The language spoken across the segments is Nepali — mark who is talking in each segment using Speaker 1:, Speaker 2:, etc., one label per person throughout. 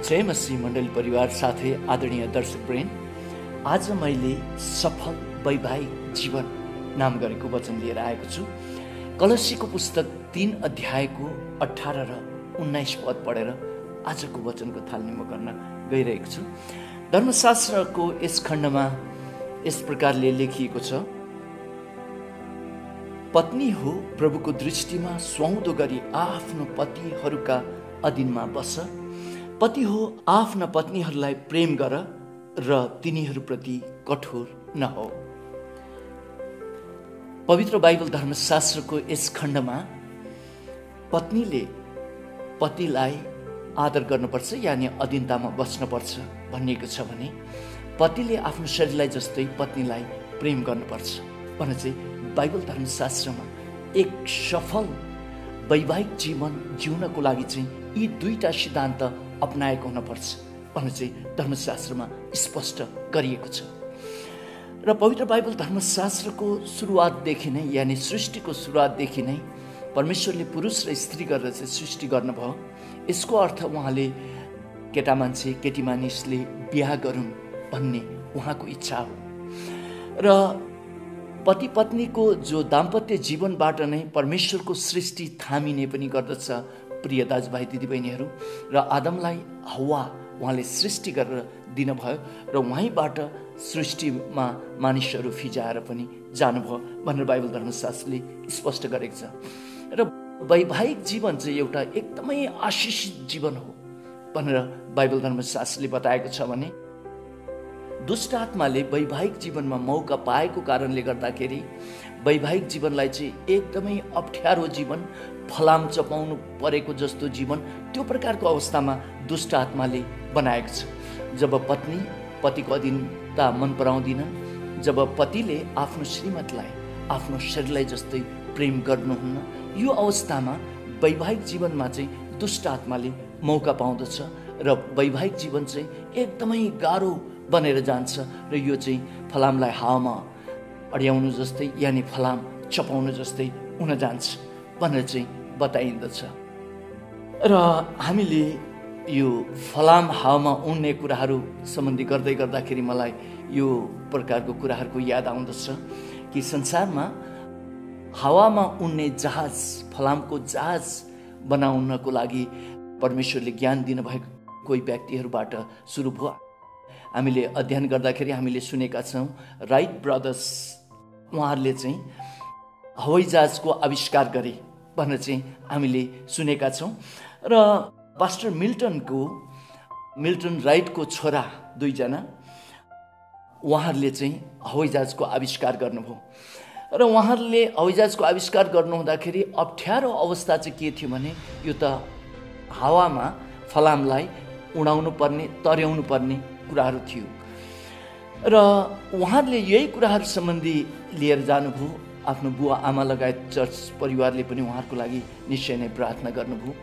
Speaker 1: जय मसीह मण्डली परिवार साथै आदरणीय दर्शकवृन्द, आज मैले सफल वैवाहिक जीवन नाम गरेको वचन लिएर आएको छु। कलसीको पुस्तक 3 अध्यायको 18 र 19 पद पढेर आजको वचनको थालनी म गर्न गइरहेको छु। धर्मशास्त्रको यस खण्डमा यस प्रकारले लेखिएको छ, पत्नी हो प्रभुको दृष्टिमा सुहाउँदो गरी आफ्नो पतिहरूका अधीनमा बस। पति हो आफ्ना पत्नीहरूलाई प्रेम गर र तिनीहरूप्रति कठोर नहो। पवित्र बाइबल धर्मशास्त्रको यस खण्डमा पत्नीले पतिलाई आदर गर्नुपर्छ, यानि अधीनतामा बस्नुपर्छ भनिएको छ भने पतिले आफ्नो शरीरलाई जस्तै पत्नीलाई प्रेम गर्नुपर्छ भने चाहिँ बाइबल धर्मशास्त्रमा एक सफल वैवाहिक जीवन जिउनको लागि चाहिँ यी दुईटा सिद्धान्त अपनाएको हुनुपर्छ भने चाहिँ धर्मशास्त्रमा स्पष्ट गरिएको छ। र पवित्र बाइबल धर्मशास्त्रको सुरुवातदेखि नै, यानि सृष्टिको सुरुवातदेखि नै परमेश्वरले पुरुष र स्त्री गरेर चाहिँ सृष्टि गर्नुभयो। यसको अर्थ उहाँले केटा मान्छे केटी मानिसले बिहा गरून् भन्ने उहाँको इच्छा हो। र पति पत्नीको जो दाम्पत्य जीवनबाट नै परमेश्वरको सृष्टि थामिने पनि गर्दछ। प्रिय दाजुभाइ दिदीबहिनीहरू, र आदमलाई हव्वा उहाँले सृष्टि गरेर दिनुभयो र उहाँबाट सृष्टिमा मानिसहरू फिजाएर पनि जानुभयो भनेर बाइबल धर्मशास्त्रले स्पष्ट गरेको छ। र वैवाहिक जीवन चाहिँ एउटा एकदमै आशिषित जीवन हो भनेर बाइबल धर्मशास्त्रले बताएको छ भने दुष्ट आत्माले वैवाहिक जीवनमा मौका पाएको कारणले गर्दाखेरि वैवाहिक जीवनलाई चाहिँ एकदमै अप्ठ्यारो जीवन, फलाम चपाउनु परेको जस्तो जीवन, त्यो प्रकारको अवस्थामा दुष्ट आत्माले बनाएको छ। जब पत्नी पतिको अधीनता मन पराउँदिनन्, जब पतिले आफ्नो श्रीमतीलाई आफ्नो शरीरलाई जस्तै प्रेम गर्नुहुन्न, यो अवस्थामा वैवाहिक जीवनमा चाहिँ दुष्ट आत्माले मौका पाउँदछ र वैवाहिक जीवन चाहिँ एकदमै गाह्रो बनेर जान्छ र यो चाहिँ फलामलाई हावामा अड्याउनु जस्तै, यानि फलाम चपाउनु जस्तै हुन जान्छ भनेर चाहिँ बताइन्दछ। र हामीले यो फलाम हावामा उड्ने कुराहरू सम्बन्धी गर्दै गर्दाखेरि मलाई यो प्रकारको कुराहरूको याद आउँदछ कि संसारमा हावामा उड्ने जहाज, फलामको जहाज बनाउनको लागि परमेश्वरले ज्ञान दिनुभएको कोही व्यक्तिहरूबाट सुरु भयो। हामीले अध्ययन गर्दाखेरि हामीले सुनेका छौँ राइट ब्रदर्स उहाँहरूले चाहिँ हवाईजहाजको आविष्कार गरे भनेर चाहिँ हामीले सुनेका छौँ। र पास्टर मिल्टन राइटको छोरा 2 जना उहाँहरूले चाहिँ हवाईजहाजको आविष्कार गर्नुभयो। र उहाँहरूले हवाईजहाजको आविष्कार गर्नुहुँदाखेरि अप्ठ्यारो अवस्था चाहिँ के थियो भने यो त हावामा फलामलाई उडाउनु पर्ने, तर्याउनु पर्ने कुराहरू थियो। र उहाँहरूले यही कुराहरू सम्बन्धी लिएर जानुभयो। आफ्नो बुवा आमा लगायत चर्च परिवारले पनि उहाँहरूको लागि निश्चय नै प्रार्थना गर्नुभयो।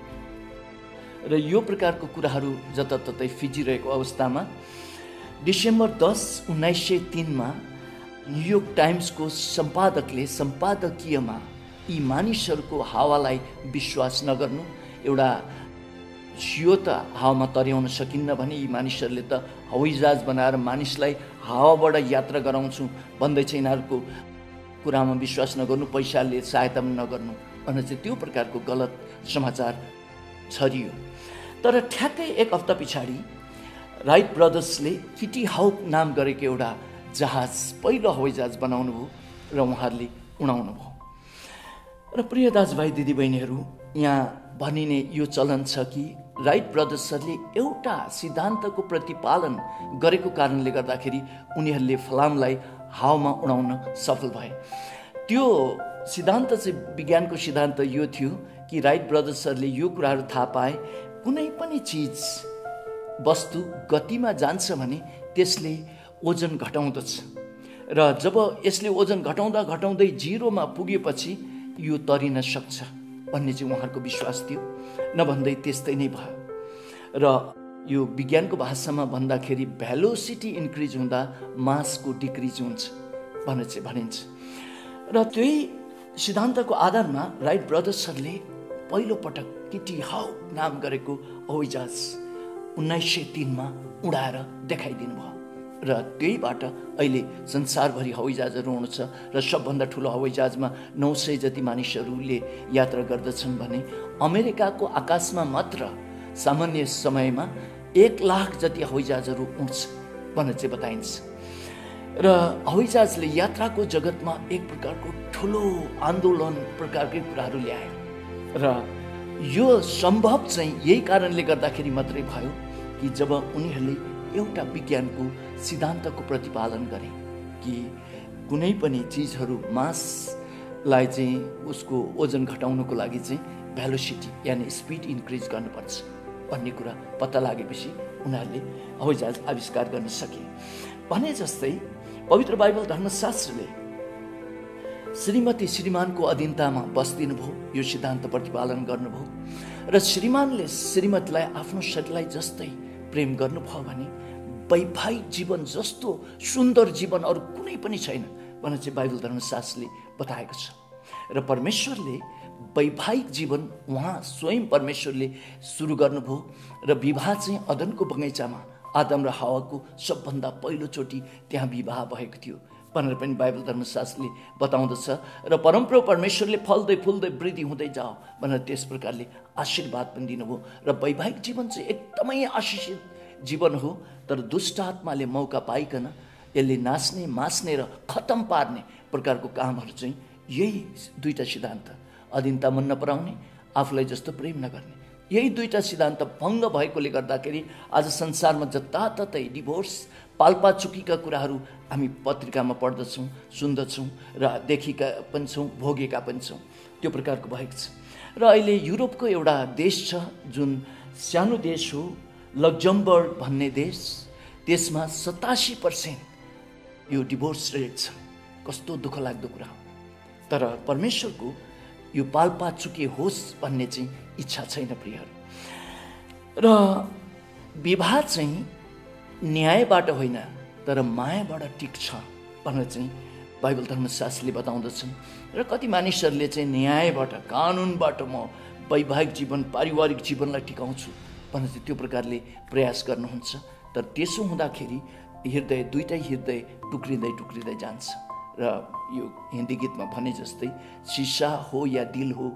Speaker 1: र यो प्रकारको कुराहरू जताततै फिजिरहेको अवस्थामा डिसेम्बर 10, 1903 न्युयोर्क टाइम्सको सम्पादकले सम्पादकीयमा यी मानिसहरूको हावालाई विश्वास नगर्नु, एउटा यो त हावामा तर्याउन सकिन्न भने यी मानिसहरूले त हवाईजहाज बनाएर मानिसलाई हावाबाट यात्रा गराउँछु भन्दैछ, यिनीहरूको कुरामा विश्वास नगर्नु, पैसाले सहायता पनि नगर्नु भनेर चाहिँ त्यो प्रकारको गलत समाचार छरियो। तर ठ्याक्कै 1 हप्ता पछाडि राइट ब्रदर्सले किटी हाउक नाम गरेको एउटा जहाज, पहिलो हवाईजहाज बनाउनु भयो र उहाँहरूले उडाउनु भयो। र प्रिय दाजुभाइ दिदीबहिनीहरू, यहाँ भनिने यो चलन छ कि राइट ब्रदर्सहरूले एउटा सिद्धान्तको प्रतिपालन गरेको कारणले गर्दाखेरि उनीहरूले फलामलाई हावामा उडाउन सफल भए। त्यो सिद्धान्त चाहिँ विज्ञानको सिद्धान्त यो थियो कि राइट ब्रदर्सहरूले यो कुराहरू थाहा पाए, कुनै पनि चिज वस्तु गतिमा जान्छ भने त्यसले ओजन घटाउँदछ र जब यसले ओजन घटाउँदा घटाउँदै 0मा पुगेपछि यो तरिन सक्छ भन्ने चाहिँ उहाँहरूको विश्वास थियो। नभन्दै त्यस्तै नै भयो। र यो विज्ञानको भाषामा भन्दाखेरि भेलोसिटी इन्क्रिज हुँदा मासको डिक्रिज हुन्छ भनेर चाहिँ भनिन्छ। र त्यही सिद्धान्तको आधारमा राइट ब्रदर्सहरूले पहिलो पटक किटी हाउक नाम गरेको हवाईजहाज 1903मा उडाएर देखाइदिनु भयो र त्यहीबाट अहिले संसारभरि हवाईजहाजहरू आउँछ र सबभन्दा ठुलो हवाईजहाजमा 900 जति मानिसहरूले यात्रा गर्दछन् भने अमेरिकाको आकाशमा मात्र सामान्य समयमा 1 लाख जति हवाईजहाजहरू उड्छ भनेर चाहिँ बताइन्छ र हवाईजहाजले यात्राको जगतमा एक प्रकारको ठुलो आन्दोलन प्रकारकै कुराहरू ल्यायो र यो सम्भव चाहिँ यही कारणले गर्दाखेरि मात्रै भयो कि जब उनीहरूले एउटा विज्ञानको सिद्धान्तको प्रतिपादन गरे कि कुनै पनि चिजहरू मासलाई चाहिँ उसको ओजन घटाउनको लागि चाहिँ भेलोसिटी यानी स्पिड इन्क्रिज गर्नुपर्छ भन्ने कुरा पत्ता लागेपछि उनीहरूले हवाईजहाज आविष्कार गर्न सके। भने जस्तै पवित्र बाइबल धर्मशास्त्रले श्रीमती श्रीमानको अधीनतामा बस्दिनु भयो, यो सिद्धान्त प्रतिपालन गर्नुभयो र श्रीमानले श्रीमतीलाई आफ्नो शरीरलाई जस्तै प्रेम गर्नुभयो भने वैवाहिक जीवन जस्तो सुन्दर जीवन अरू कुनै पनि छैन भनेर चाहिँ बाइबल धर्मशास्त्रले बताएको छ र परमेश्वरले वैवाहिक जीवन उहाँ स्वयं परमेश्वरले सुरु गर्नुभयो र विवाह चाहिँ अदनको बगैँचामा आदम र हावाको सबभन्दा पहिलोचोटि त्यहाँ विवाह भएको थियो भनेर पनि बाइबल धर्मशास्त्रले बताउँदछ र परमप्रभु परमेश्वरले फल्दै फुल्दै वृद्धि हुँदै जाओ भनेर त्यस प्रकारले आशीर्वाद पनि दिनुभयो र वैवाहिक जीवन चाहिँ एकदमै आशिषित जीवन हो। तर दुष्ट आत्माले मौका पाइकन यसले नाच्ने मास्ने र खतम पार्ने प्रकारको कामहरू चाहिँ यही दुईटा सिद्धान्त, अधीनता मन नपराउने, आफूलाई जस्तो प्रेम नगर्ने, यही दुईटा सिद्धान्त भङ्ग भएकोले गर्दाखेरि आज संसारमा जताततै डिभोर्स पाल्पाचुकीका कुराहरू हामी पत्रिकामा पढ्दछौँ, सुन्दछौँ र देखेका पनि छौँ, भोगेका पनि छौँ। त्यो प्रकारको भएको छ र अहिले युरोपको एउटा देश छ जुन सानो देश हो, लक्जमबर्ग भन्ने देश, त्यसमा 87% यो डिभोर्स रेट छ। कस्तो दुःख लाग्दो कुरा हो। तर परमेश्वरको यो पाल्पाचुके होस् भन्ने चाहिँ इच्छा छैन प्रियहरू। र विवाह चाहिँ न्यायबाट होइन तर मायाबाट टिक्छ भनेर चाहिँ बाइबल धर्मशास्त्रले बताउँदछन् र कति मानिसहरूले चाहिँ न्यायबाट कानुनबाट म वैवाहिक जीवन पारिवारिक जीवनलाई टिकाउँछु भनेर चाहिँ त्यो प्रकारले प्रयास गर्नुहुन्छ। तर त्यसो हुँदाखेरि हृदय दुईटै हृदय टुक्रिँदै जान्छ र यो हिन्दी गीतमा भने जस्तै शीशा हो या दिल हो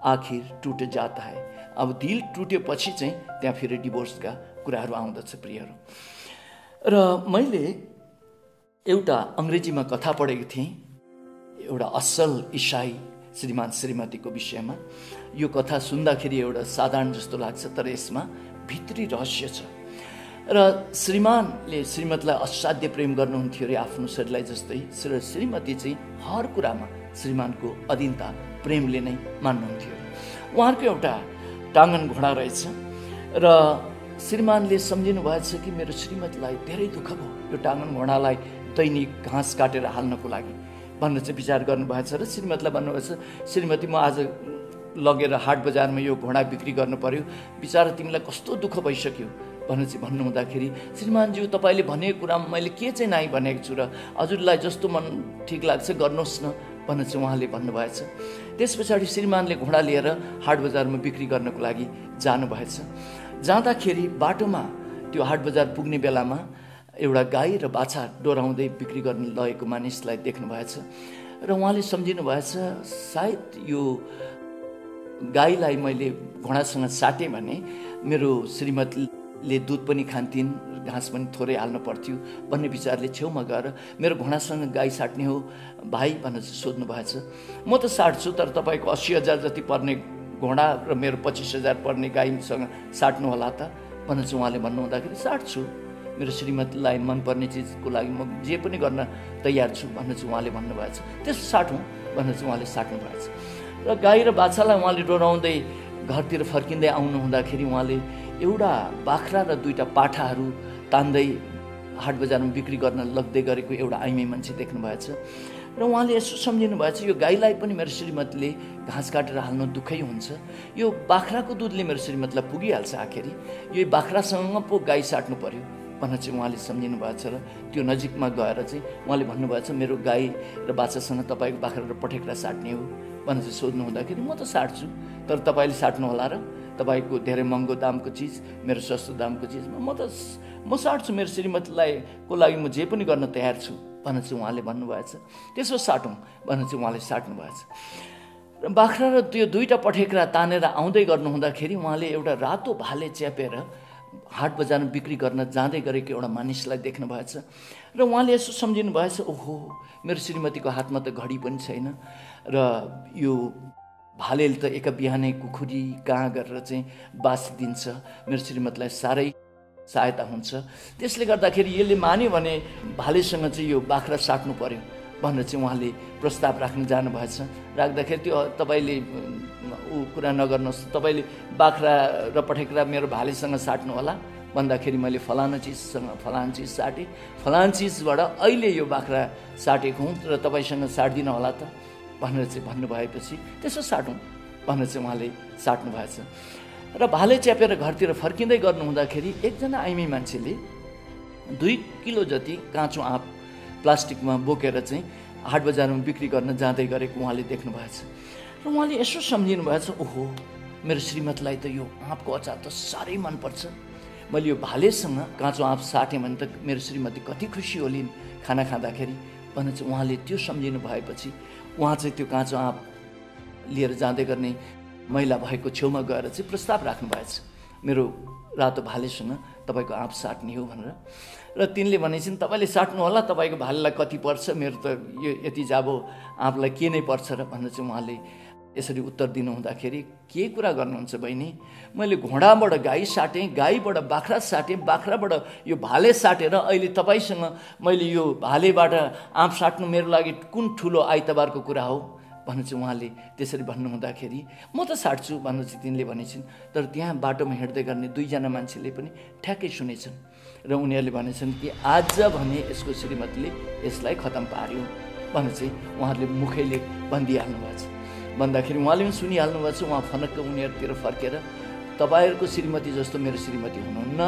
Speaker 1: आखिर टुट जाता है। अब दिल टुटेपछि चाहिँ त्यहाँ फेरि डिभोर्सका कुराहरू आउँदछ प्रियहरू। र मैले एउटा अङ्ग्रेजीमा कथा पढेको थिएँ, एउटा असल इसाई श्रीमान श्रीमतीको विषयमा। यो कथा सुन्दाखेरि एउटा साधारण जस्तो लाग्छ तर यसमा भित्री रहस्य छ। र श्रीमानले श्रीमतीलाई असाध्य प्रेम गर्नुहुन्थ्यो अरे आफ्नो शरीरलाई जस्तै, र श्रीमती चाहिँ हर कुरामा श्रीमानको अधीनता प्रेमले नै मान्नुहुन्थ्यो। उहाँहरूको एउटा टाङ्गन घोडा रहेछ र श्रीमानले सम्झिनु भएछ कि मेरो श्रीमतीलाई धेरै दुःख भयो यो टाङ्गन घोडालाई दैनिक घाँस काटेर हाल्नको लागि भनेर चाहिँ विचार गर्नुभएछ र श्रीमतीलाई भन्नुभएछ, श्रीमती म आज लगेर हाट बजारमा यो घोडा बिक्री गर्नु पर्यो, बिचारा तिमीलाई कस्तो दुःख भइसक्यो भनेर चाहिँ भन्नुहुँदाखेरि श्रीमानज्यू तपाईँले भनेको कुरामा मैले के चाहिँ नाइ भनेको छु र हजुरलाई जस्तो मन ठिक लाग्छ गर्नुहोस् न भनेर चाहिँ उहाँले भन्नुभएछ। त्यस पछाडि श्रीमानले घोडा लिएर हाट बजारमा बिक्री गर्नको लागि जानुभएछ। जाँदाखेरि बाटोमा त्यो हाट बजार पुग्ने बेलामा एउटा गाई र बाछा डोराउँदै बिक्री गर्न लगेको मानिसलाई देख्नु भएछ र उहाँले सम्झिनु भएछ सायद यो गाईलाई मैले घोडासँग साटेँ भने मेरो श्रीमतीले दुध पनि खान्थिन्, घाँस पनि थोरै हाल्नु पर्थ्यो भन्ने विचारले छेउमा गएर मेरो घोडासँग गाई साट्ने हो भाइ भनेर सोध्नु भएछ। म त साट्छु तर तपाईँको 80,000 जति पर्ने घोडा र मेरो 25,000 पर्ने गाईसँग साट्नु होला त भनेर चाहिँ उहाँले भन्नुहुँदाखेरि साट्छु, मेरो श्रीमतीलाई मनपर्ने चिजको लागि म जे पनि गर्न तयार छु भनेर चाहिँ उहाँले भन्नुभएछ। त्यसो साटौँ भनेर चाहिँ उहाँले साट्नु भएछ र गाई र बाछालाई उहाँले डोराउँदै घरतिर फर्किँदै आउनु हुँदाखेरि उहाँले एउटा बाख्रा र दुईटा पाठाहरू तान्दै हाट बजारमा बिक्री गर्न लग्दै गरेको एउटा आइमाई मान्छे देख्नु भएछ र उहाँले यसो सम्झिनु भएछ यो गाईलाई पनि मेरो श्रीमतीले घाँस काटेर हाल्नु दुःखै हुन्छ, यो बाख्राको दुधले मेरो श्रीमतीलाई पुगिहाल्छ, आखिरी यो बाख्रासँग पो गाई साट्नु पर्यो भनेर चाहिँ उहाँले सम्झिनु भएछ र त्यो नजिकमा गएर चाहिँ उहाँले भन्नुभएछ मेरो गाई र बाछासँग तपाईँको बाख्रा र पठेक्रा साट्ने हो भनेर चाहिँ सोध्नु हुँदाखेरि म त साट्छु तर तपाईँले साट्नु होला र तपाईँको धेरै महँगो दामको चिज, मेरो सस्तो दामको चिजमा म साट्छु, मेरो श्रीमतीलाई को लागि म जे पनि गर्न तयार छु भनेर चाहिँ उहाँले भन्नुभएछ। त्यसो साटौँ भनेर चाहिँ उहाँले साट्नु भएछ। र बाख्रा र त्यो दुईवटा पठेक्रा तानेर आउँदै गर्नु हुँदाखेरि उहाँले एउटा रातो भाले च्यापेर हाट बजारमा बिक्री गर्न जाँदै गरेको एउटा मानिसलाई देख्नु भएछ र उहाँले यसो सम्झिनु भएछ, ओहो मेरो श्रीमतीको हातमा त घडी पनि छैन र यो भालेले त एका बिहानै कुखुरी कहाँ गरेर चाहिँ बास दिन्छ, मेरो श्रीमतीलाई साह्रै सहायता हुन्छ। त्यसले गर्दाखेरि यसले मान्यो भने भालेसँग चाहिँ यो बाख्रा साट्नु पर्यो भनेर चाहिँ उहाँले प्रस्ताव राख्न जानुभएछ। राख्दाखेरि त्यो तपाईँले कुरा नगर्नुहोस्, तपाईँले बाख्रा र पठेक्रा मेरो भालेसँग साट्नु होला भन्दाखेरि मैले फलाना चिजसँग फलाना चिज साटेँ, फलाना चिजबाट अहिले यो बाख्रा साटेको हुँ र तपाईँसँग साट्दिनँ होला त भनेर चाहिँ भन्नुभएपछि त्यसो साटौँ भनेर चाहिँ उहाँले साट्नु भएछ। र भाले च्यापेर घरतिर फर्किँदै गर्नु हुँदाखेरि एकजना आइमी मान्छेले 2 किलो जति काँचो आँप प्लास्टिकमा बोकेर चाहिँ हाट बजारमा बिक्री गर्न जाँदै गरेको उहाँले देख्नु भएछ र उहाँले यसो सम्झिनु भएछ, ओहो मेरो श्रीमतीलाई त यो आँपको अचार त साह्रै मनपर्छ, मैले यो भालेसँग काँचो आँप साटेँ भने त मेरो श्रीमती कति खुसी होलिन् खाना खाँदाखेरि भनेर चाहिँ उहाँले त्यो सम्झिनु भएपछि उहाँ चाहिँ त्यो काँचो आँप लिएर जाँदै गर्ने महिला भएको छेउमा गएर चाहिँ प्रस्ताव राख्नु भएछ, मेरो रातो भालेसँग तपाईँको आँप साट्ने हो भनेर। र तिनले भनेछन् तपाईँले साट्नु होला, तपाईँको भालेलाई कति पर्छ, मेरो त यो यति जाबो आँपलाई के नै पर्छ र भनेर चाहिँ उहाँले यसरी उत्तर दिनु हुँदाखेरि के कुरा गर्नुहुन्छ बहिनी, मैले घोडाबाट गाई साटेँ, गाईबाट बाख्रा साटेँ, बाख्राबाट यो भाले साटेर अहिले तपाईँसँग मैले यो भालेबाट आँप साट्नु मेरो लागि कुन ठुलो आइतबारको कुरा हो भनेर चाहिँ उहाँले त्यसरी भन्नु हुँदाखेरि म त साट्छु भनेर चाहिँ तिनले भनेछन्। तर त्यहाँ बाटोमा हिँड्दै गर्ने 2 जना मान्छेले पनि ठ्याक्कै सुनेछन् र उनीहरूले भनेछन् कि आज भने यसको श्रीमतीले यसलाई खतम पार्यो भनेर चाहिँ उहाँहरूले मुखैले भनिदिइहाल्नु भएको छ। भन्दाखेरि उहाँले पनि सुनिहाल्नु भएको छ। उहाँ फनक्क उनीहरूतिर फर्केर तपाईँहरूको श्रीमती जस्तो मेरो श्रीमती हुनुहुन्न,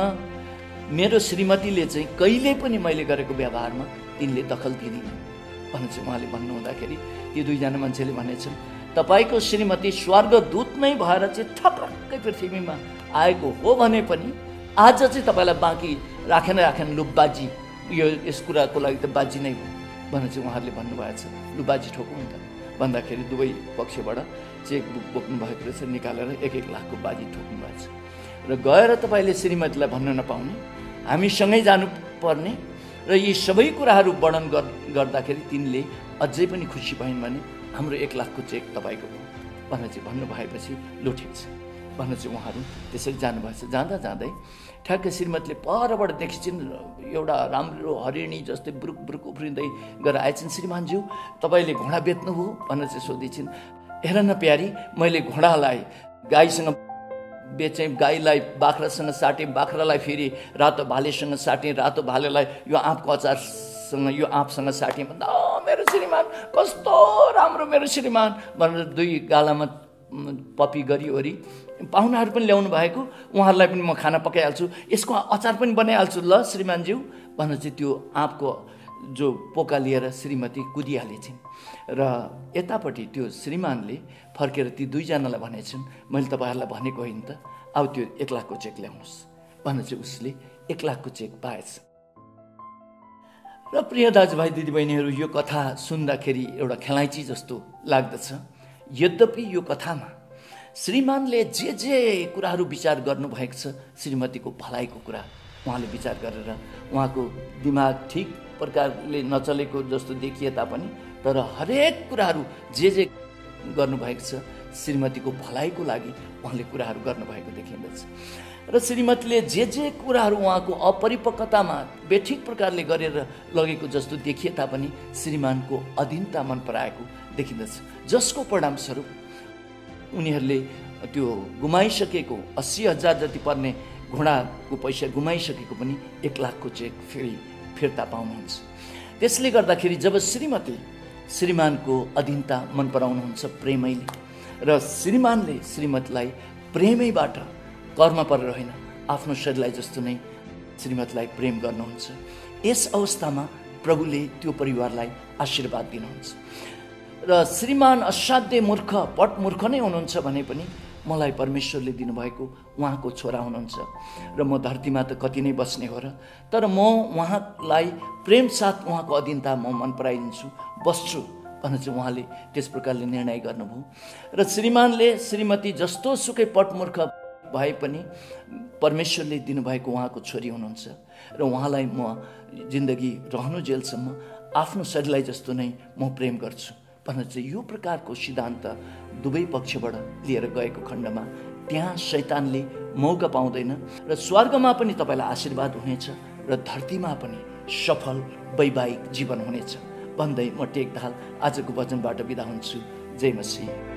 Speaker 1: मेरो श्रीमतीले चाहिँ कहिले पनि मैले गरेको व्यवहारमा तिनले दखल दिँदिन भनेर चाहिँ उहाँले भन्नु हुँदाखेरि ती 2 जना मान्छेले भनेछन्, तपाईँको श्रीमती स्वर्गदूत नै भएर चाहिँ ठपक्कै पृथ्वीमा आएको हो भने पनि आज चाहिँ तपाईँलाई बाँकी राखेन लु बाजी, यो यस कुराको लागि त बाजी नै हो भनेर चाहिँ उहाँहरूले भन्नुभएको छ। लु बाजी ठोकौँ नि त भन्दाखेरि दुवै पक्षबाट चेक बुक बोक्नु भएको रहेछ, निकालेर 1-1 लाखको बाजी ठोक्नु भएको छ। र गएर तपाईँले श्रीमतीलाई भन्न नपाउने, हामीसँगै जानुपर्ने र यी सबै कुराहरू वर्णन गर्दाखेरि तिनले अझै पनि खुसी भइन् भने हाम्रो 1 लाखको चेक तपाईँको हो भनेर चाहिँ भन्नुभएपछि लु ठिक छ भनेर चाहिँ उहाँहरू त्यसरी जानुभएछ। जाँदा जाँदै ठ्याक्कै श्रीमतीले परबाट देखिन्छन् एउटा राम्रो हरिणी जस्तै ब्रुक ब्रुक उफ्रिँदै गएर आएछन्। श्रीमानज्यू तपाईँले घोडा बेच्नु हो भनेर चाहिँ सोधिन्छन्। हेर न प्यारी, मैले घोडालाई गाईसँग बेचेँ, गाईलाई बाख्रासँग साटेँ, बाख्रालाई फेरि रातो भालेसँग साटेँ, रातो भालेलाई यो आँपको अचारसँग यो आँपसँग साटेँ भन्दा मेरो श्रीमान कस्तो राम्रो मेरो श्रीमान भनेर 2 गालामा पपी गरिओरी पाहुनाहरू पनि ल्याउनु भएको, उहाँहरूलाई पनि म खाना पकाइहाल्छु, यसको अचार पनि बनाइहाल्छु ल श्रीमानज्यू भनेर चाहिँ त्यो आँपको जो पोका लिएर श्रीमती कुदिहालेछिन्। र यतापट्टि त्यो श्रीमानले फर्केर ती 2 जनालाई भनेछन्, मैले तपाईँहरूलाई भनेको होइन त, अब त्यो 1 लाखको चेक ल्याउनुहोस् भनेर चाहिँ उसले 1 लाखको चेक पाएछ। र प्रिय दाजुभाइ दिदीबहिनीहरू, यो कथा सुन्दाखेरि एउटा खेलाइँची जस्तो लाग्दछ। यद्यपि यो कथामा श्रीमानले जे कुराहरू विचार गर्नुभएको छ, श्रीमतीको भलाइको कुरा उहाँले विचार गरेर उहाँको दिमाग ठिक प्रकारले नचलेको जस्तो देखिए तापनि तर हरेक कुराहरू जे गर्नुभएको छ श्रीमतीको भलाइको लागि उहाँले कुराहरू गर्नुभएको देखिँदछ। र श्रीमतीले जे कुराहरू उहाँको अपरिपक्वतामा बेठिक प्रकारले गरेर लगेको जस्तो देखिए तापनि श्रीमानको अधीनता मन पराएको देखिँदछ, जसको परिणामस्वरूप उनीहरूले त्यो गुमाइसकेको 80,000 जति पर्ने घोडाको पैसा गुमाइसकेको पनि 1 लाखको चेक फेरि फिर्ता पाउनुहुन्छ। त्यसले गर्दाखेरि जब श्रीमती श्रीमानको अधीनता मन पराउनुहुन्छ प्रेमैले र श्रीमानले श्रीमतीलाई प्रेमैबाट कर्म परेर होइन आफ्नो शरीरलाई जस्तो नै श्रीमतीलाई प्रेम गर्नुहुन्छ, यस अवस्थामा प्रभुले त्यो परिवारलाई आशीर्वाद दिनुहुन्छ। र श्रीमान असाध्यै मूर्ख पट मूर्ख नै हुनुहुन्छ भने पनि मलाई परमेश्वरले दिनुभएको उहाँको छोरा हुनुहुन्छ र म धरतीमा त कति नै बस्ने हो र, तर म उहाँलाई प्रेम साथ उहाँको अधीनता म मन पराइदिन्छु, बस्छु भनेर चाहिँ उहाँले त्यस प्रकारले निर्णय गर्नुभयो। र श्रीमानले श्रीमती जस्तो सुकै पटमूर्ख भए पनि परमेश्वरले दिनुभएको उहाँको छोरी हुनुहुन्छ र उहाँलाई म जिन्दगी रहनु जेलसम्म आफ्नो शरीरलाई जस्तो नै म प्रेम गर्छु भनेर चाहिँ यो प्रकारको सिद्धान्त दुवै पक्षबाट लिएर गएको खण्डमा त्यहाँ शैतानले मौका पाउँदैन र स्वर्गमा पनि तपाईँलाई आशीर्वाद हुनेछ र धरतीमा पनि सफल वैवाहिक जीवन हुनेछ भन्दै म टेकदाल आजको वचनबाट बिदा हुन्छु। जय मसीह।